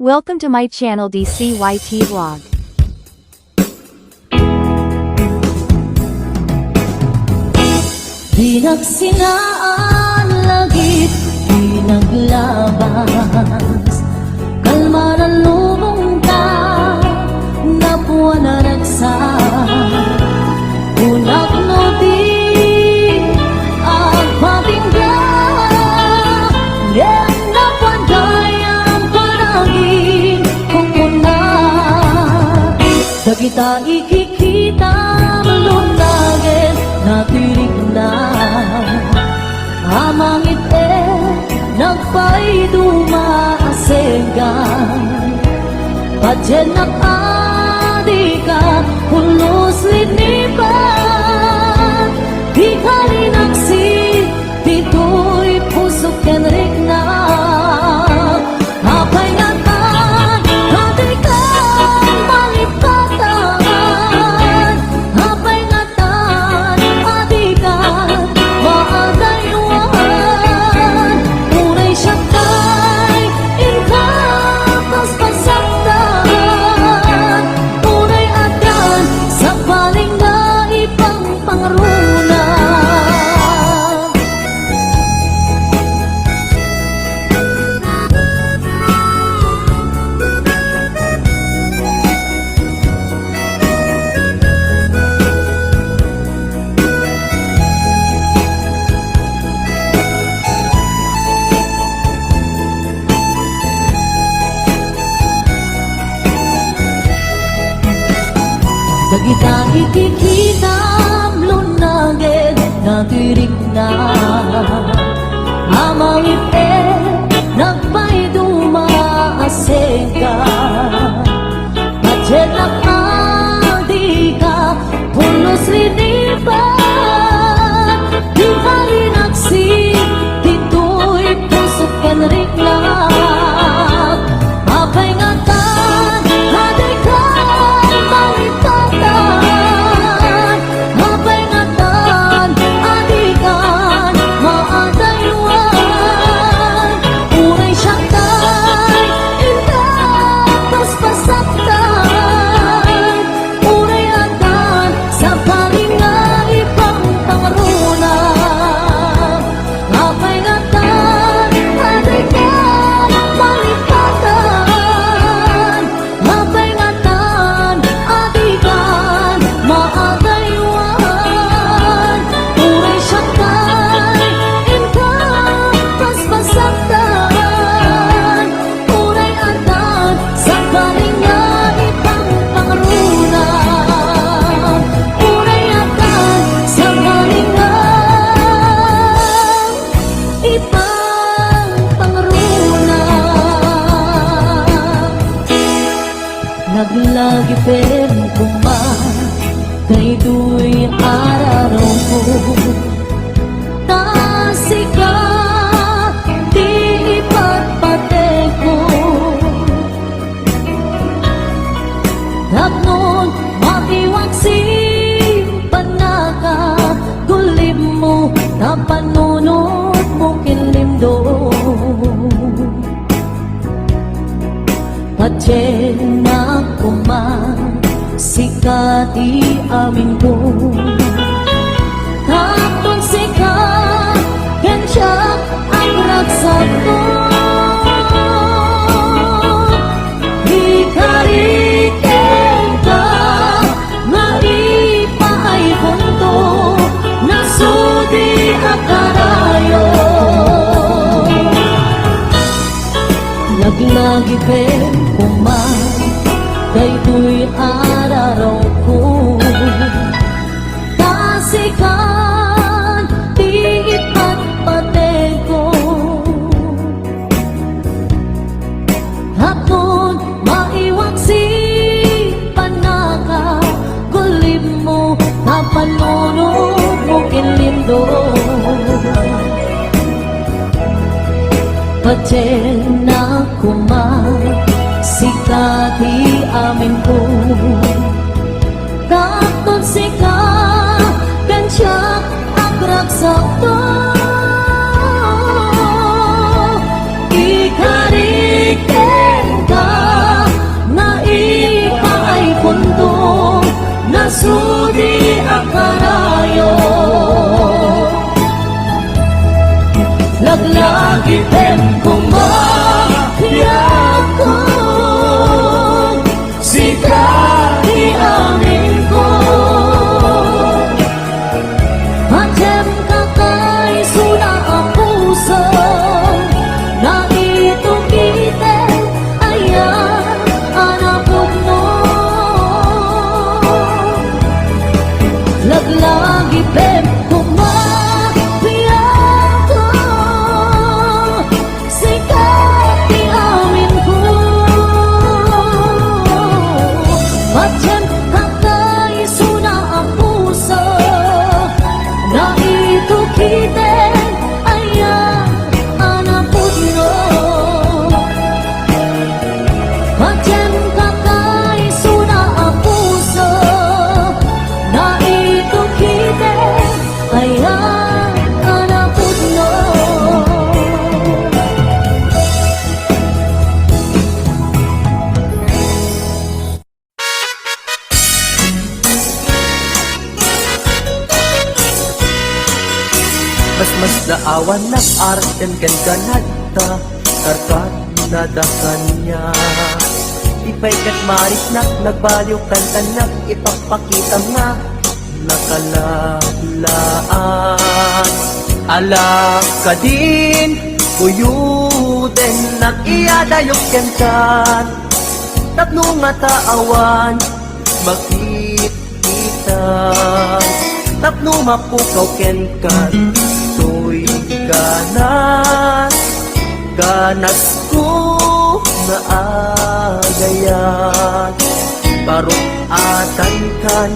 Welcome to my channel DCYT Vlog. Di nagsinaan lagit, di naglabas. Kalma na lumong ka, napuwa na nagsak. Unak no di agpabinggan, yan na pandayang panagin kung muna. Dagita ikikita malunagin natirig na. Amangit nagpay dumaasegan. Padyan nakadi ka pulos linipan. Di ka linaksi dito'y pusok kenrik na. Apay ngatan hati ka malipatan. Apay ngatan hati ka maadayuan. Unay siyakay inkapas pasaktan. Unay adan sa paling na ibang pangruna. Dagita ikikita lunagin natirig na. Amangit nagpay dumaasega. Padyan nakadi ka pulos linipan. Di ka linaksi dito'y pusok kenrik na. Apay ngatan hadi ka malipatan. Apay ngatan adikan maadayuan. Unay siyakay inkapas pasaktan. Unay adan sa paling na ibang pangruna. Apay ngatan adikan malipatan. Apay ngatan adikan maadayuan. Unay siyakay inkapas pasaktan. Unay adan sa paling na ibang pangruna. Unay adan sa paling na ibang pangruna. Naglagi pen kuma kay duy araw ko. Tasika di ipatpate ko. Tapnon makiwaksi panaka. Gulim mo na panunod mo kinlimdo. Padyan na kuman sikat di amin ko. Tapon sikat gansiyak ang raksak ko. Ikariken ka nga ipaay punto. Nasudi akarayo. Lagi-lagi pen kuman kay tuy araw ko. Tasikan di ipatpate ko. Hapon maiwaksi panaka. Gulim mo na panunod mo kinlindo. Padyan na kuman sikat di amin ko. Tapon sikat gansiyak ang raksak to. Ikariken ka naawan ng arten kan ganata karkat nadakan niya ipay kat maris nak nagbaliw kantanak ipapakita nga nakalaan ala ka din kuyuden nag-iadayok kentan tapno nga taawan makikita tapno mapukaw kenkan to'y ganas ganas ko na agayan parong atan kan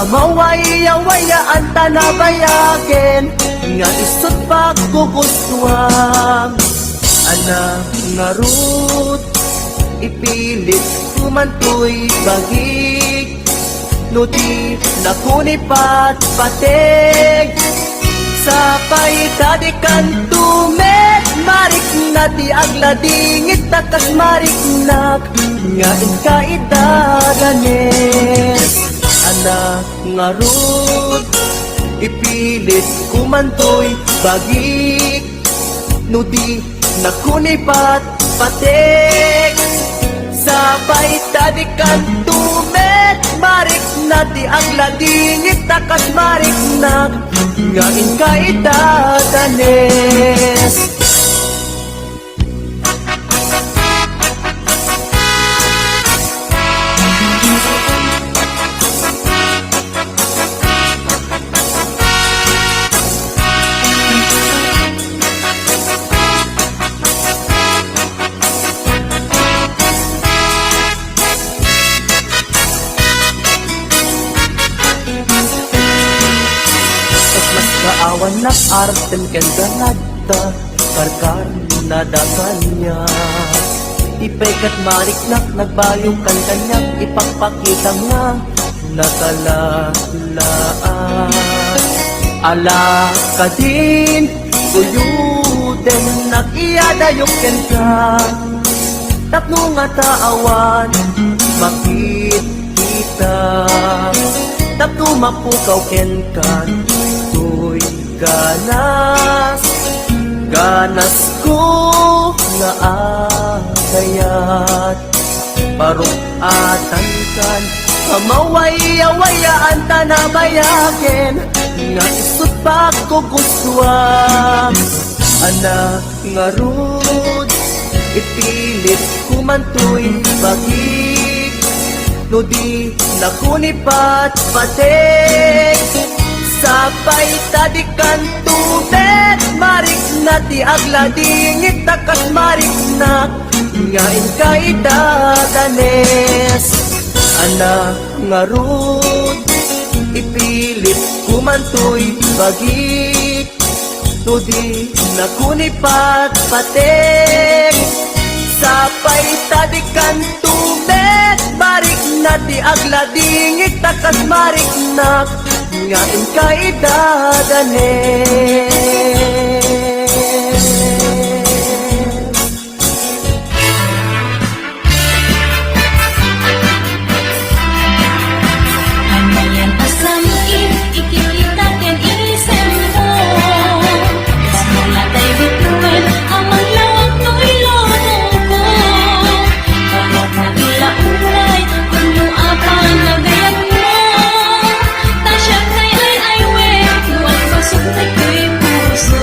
amawaya-wayaan tanabayaken nga isot pagkugustuhan anak nga rut ipilit kumantoy bagig no di nakunipat patig sa paitadikan tumet marik na di agladingit takas marik nak nga inkaidaganes anak nga rut ipilit kumantoy bagig no di nakunipat patig sa paitadikan tumet marik na di agladingit takas marik nak nga inkaidaganes awan na arten ken ganata karkar nadakan niya ipay kat marik nak nagbayong kan kanyak ipagpakita nga nakalaan ala ka din kuyuden nag-iadayok ken ka tapno nga taawan makikita tapno mapukaw ken ka to'y ganas ganas ko nga agayat parong atan kan amawaya-wayaan tanabayaken nga isot pagkugustuhan anak nga rud ipilit kumantoy bagig no di nakunipat patig sa paitadikan tumet marik na ti agladingit takas marik nak nga inkaidaгаnes anak nga rud ipilit kumantoy bagig no di nakunipat patig sa paitadikan tumet marik na ti agladingit takas marik nak nga inkaidaгаnes Ano yan asamin, ikikitakin isem mo Kasmula tayo bituin, amang lawag to'y lorong ko Pagod mo ilaulay, ano apang nagayag mo Tasya kay ay we, luwag pasok na ko'y puso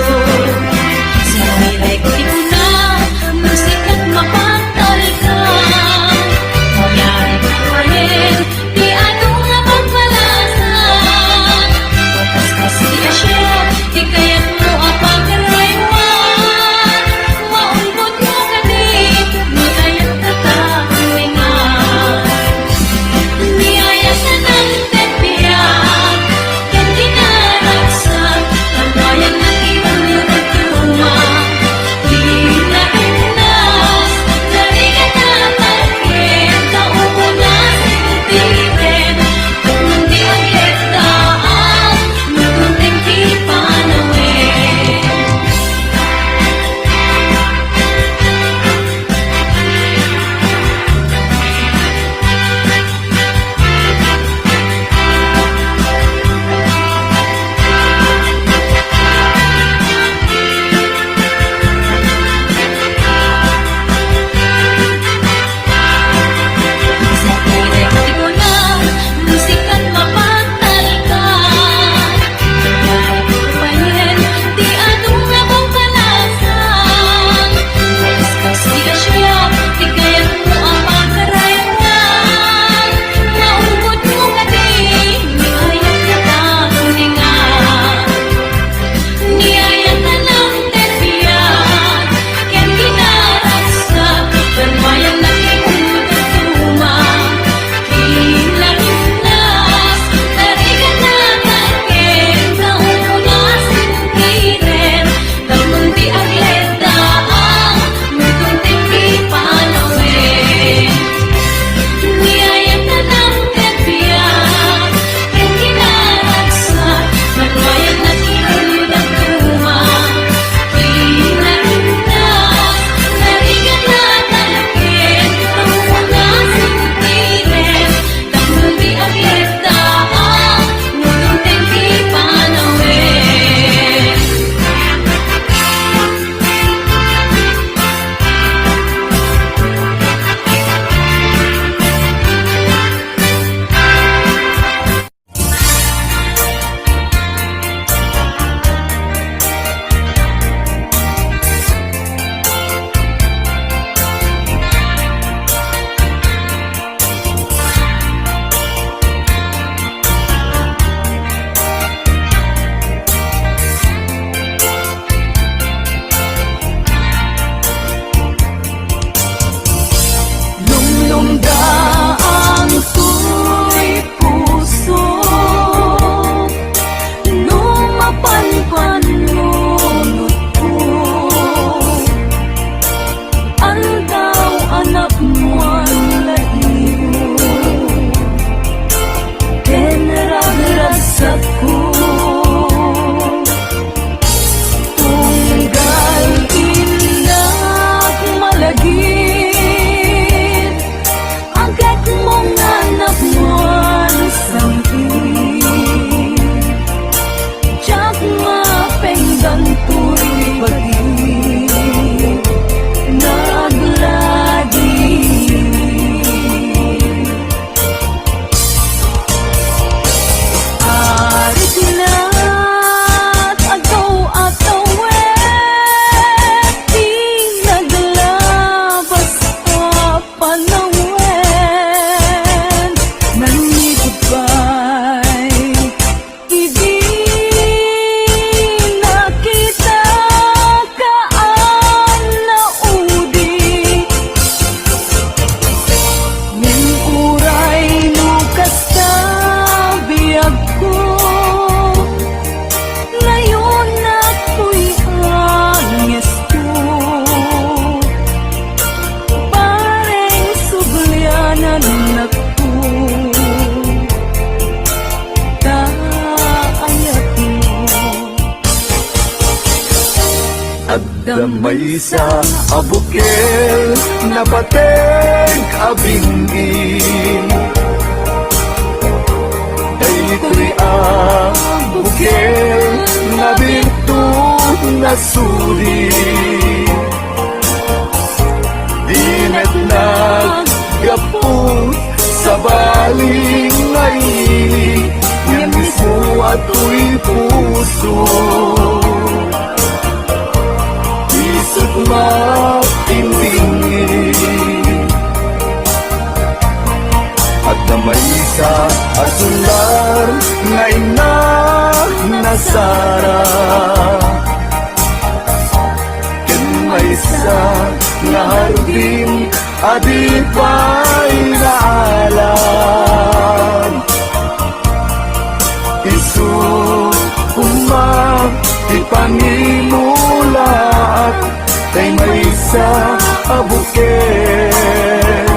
may isa abukel na pateng abingi. Daytoy abukel na bintu na suri. Dinet nagapong sa baling ngayon, yan mismo ato'y puso. Isip matindingi, at na may isa asular na ina nasara. Ken may isa na harbin adi pa'y naalam. Isu umang ipangimulat kay may isa abuken,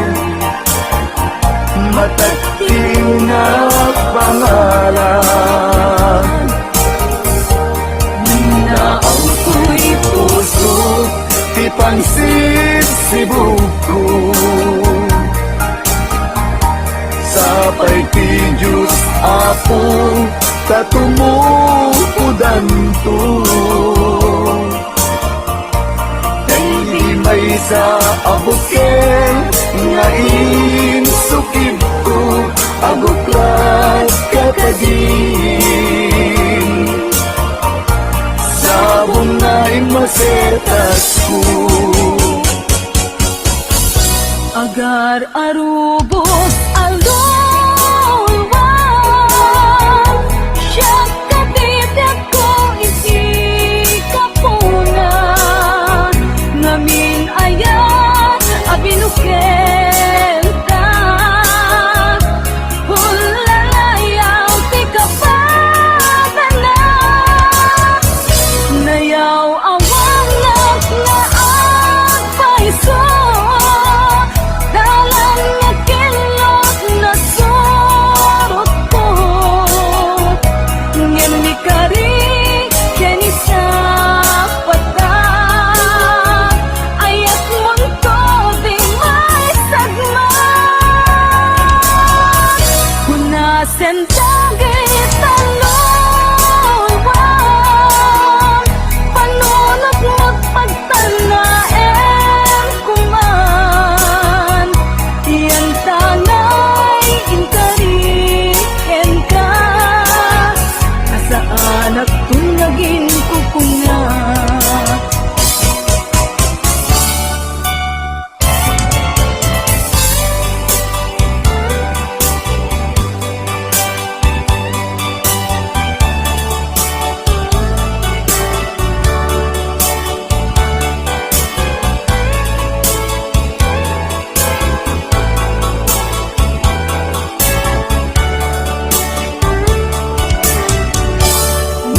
matating na pangalan. Na ang ko'y puso ti pansin si buko. Sapay ti Diyos apo tatumupudan to. Kay di may sa abuken nga insukib ko aguklat kakadin. Sabon na imasetas ko. Agar arubos alulwan, siya katidak ko isi kapuna. Ngamin ayan abinuken ka, hulalayaw ti kapagana. Nayaw awang naglaag paiso, dalang nga kilot na sorot ko. Ngem ni kari keni sa pata, ayat mong to di may sagma. Hunasen dagay talunwan, panunot magpagtanaen kuman. Iyan tanay intariken ka, asaan at tunagin kukuna.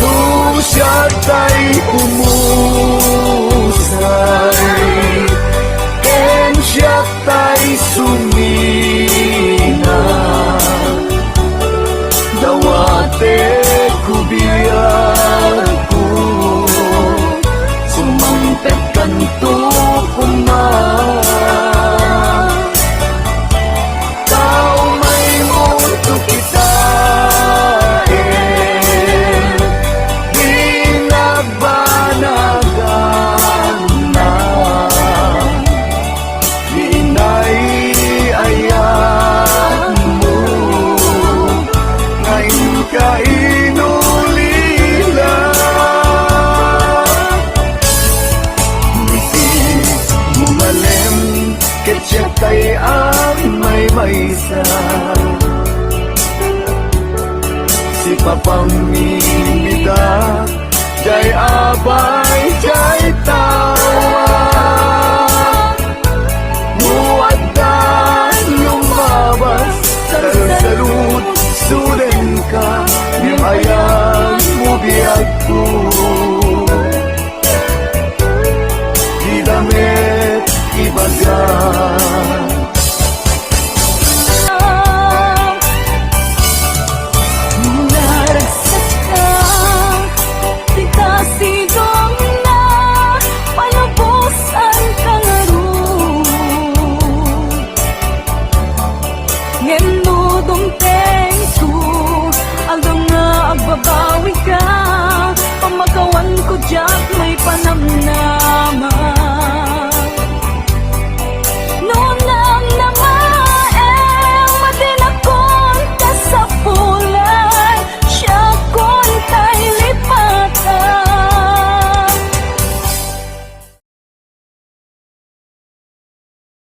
Nung siya ta'y umusay, ken siya ta'y sumina. Dawate kubiyan ko, sumangpet kanto kuman. Tao may mundo kita, binabanagan na. Inay-ayan mo, ngayon ka inulila. Ngiti mumalem, ketya kay ang may maysa. Si papamimita, jay abay, jay tawa. Muaddan lumabas, salud, sulen ka, yung ayan mo biyag ko. Di damit ibagan. Naragsak ka, di kasigong na, ngeno dumteng ko Aldo nga agbabawi ka Pamakawan ko dyak may